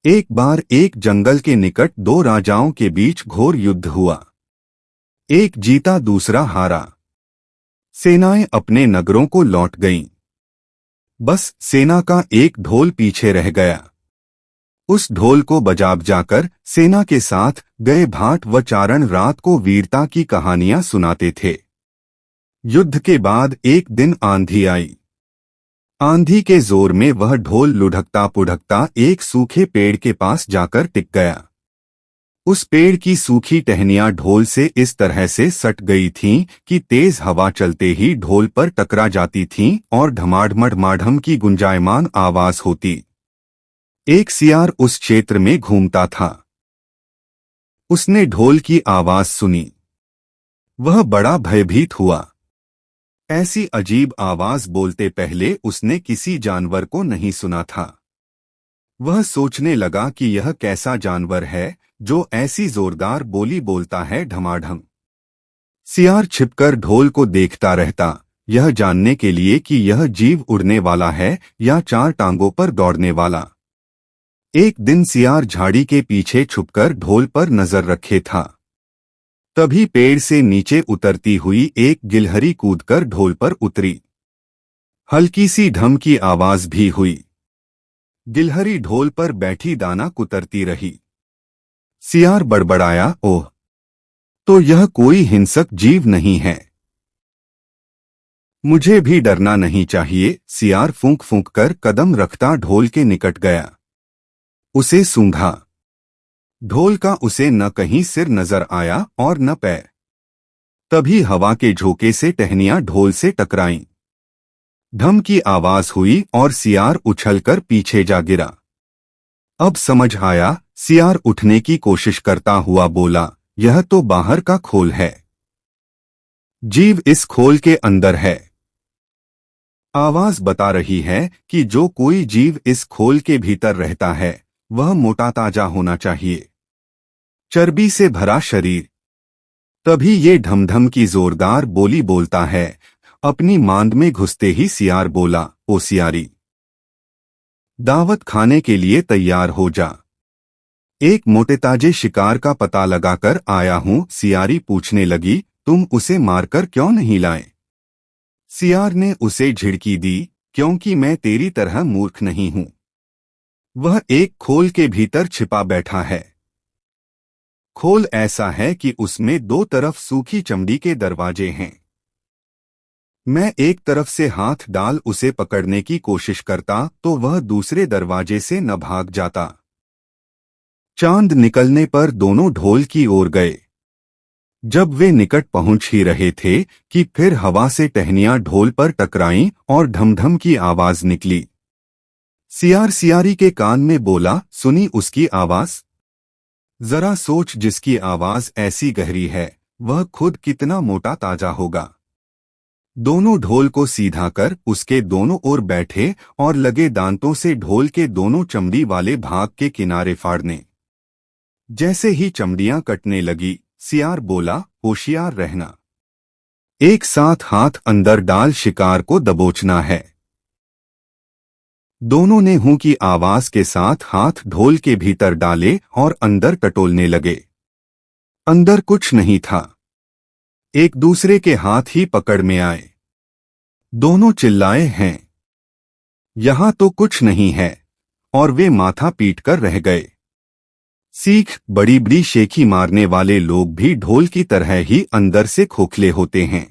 एक बार एक जंगल के निकट दो राजाओं के बीच घोर युद्ध हुआ। एक जीता दूसरा हारा। सेनाएं अपने नगरों को लौट गईं। बस सेना का एक ढोल पीछे रह गया। उस ढोल को बजाकर सेना के साथ गए भाट व चारण रात को वीरता की कहानियां सुनाते थे। युद्ध के बाद एक दिन आंधी आई। आंधी के जोर में वह ढोल लुढ़कता पुढ़कता एक सूखे पेड़ के पास जाकर टिक गया। उस पेड़ की सूखी टहनियां ढोल से इस तरह से सट गई थीं कि तेज हवा चलते ही ढोल पर टकरा जाती थीं और ढमाढम की गुंजायमान आवाज होती। एक सियार उस क्षेत्र में घूमता था। उसने ढोल की आवाज सुनी। वह बड़ा भयभीत हुआ। ऐसी अजीब आवाज बोलते पहले उसने किसी जानवर को नहीं सुना था। वह सोचने लगा कि यह कैसा जानवर है जो ऐसी जोरदार बोली बोलता है ढमाढम। सियार छिपकर ढोल को देखता रहता, यह जानने के लिए कि यह जीव उड़ने वाला है या चार टांगों पर दौड़ने वाला। एक दिन सियार झाड़ी के पीछे छुपकर ढोल पर नजर रखे था। तभी पेड़ से नीचे उतरती हुई एक गिलहरी कूदकर ढोल पर उतरी। हल्की सी ढम की आवाज भी हुई। गिलहरी ढोल पर बैठी दाना कुतरती रही। सियार बड़बड़ाया, ओह, तो यह कोई हिंसक जीव नहीं है। मुझे भी डरना नहीं चाहिए। सियार फूंक फूंक कर कदम रखता ढोल के निकट गया। उसे सूंघा। ढोल का उसे न कहीं सिर नजर आया और न पैर। तभी हवा के झोंके से टहनियां ढोल से टकराईं। ढम की आवाज हुई और सियार उछलकर पीछे जा गिरा। अब समझ आया। सियार उठने की कोशिश करता हुआ बोला, यह तो बाहर का खोल है। जीव इस खोल के अंदर है। आवाज बता रही है कि जो कोई जीव इस खोल के भीतर रहता है वह मोटा ताजा होना चाहिए, चर्बी से भरा शरीर। तभी ये ढमढम की जोरदार बोली बोलता है। अपनी मांद में घुसते ही सियार बोला, ओ सियारी, दावत खाने के लिए तैयार हो जा। एक मोटे ताजे शिकार का पता लगाकर आया हूं। सियारी पूछने लगी, तुम उसे मारकर क्यों नहीं लाए? सियार ने उसे झिड़की दी, क्योंकि मैं तेरी तरह मूर्ख नहीं हूं। वह एक खोल के भीतर छिपा बैठा है। खोल ऐसा है कि उसमें दो तरफ सूखी चमड़ी के दरवाजे हैं। मैं एक तरफ से हाथ डाल उसे पकड़ने की कोशिश करता तो वह दूसरे दरवाजे से न भाग जाता। चांद निकलने पर दोनों ढोल की ओर गए। जब वे निकट पहुंच ही रहे थे कि फिर हवा से टहनियां ढोल पर टकराईं और ढमढम की आवाज निकली। सियार सियारी के कान में बोला, सुनी उसकी आवाज? जरा सोच, जिसकी आवाज ऐसी गहरी है वह खुद कितना मोटा ताजा होगा। दोनों ढोल को सीधा कर उसके दोनों ओर बैठे और लगे दांतों से ढोल के दोनों चमड़ी वाले भाग के किनारे फाड़ने। जैसे ही चमड़ियां कटने लगी, सियार बोला, होशियार रहना। एक साथ हाथ अंदर डाल शिकार को दबोचना है। दोनों ने हूं की आवाज के साथ हाथ ढोल के भीतर डाले और अंदर टटोलने लगे। अंदर कुछ नहीं था। एक दूसरे के हाथ ही पकड़ में आए। दोनों चिल्लाए, हैं, यहां तो कुछ नहीं है, और वे माथा पीट कर रह गए। सीख, बड़ी बड़ी शेखी मारने वाले लोग भी ढोल की तरह ही अंदर से खोखले होते हैं।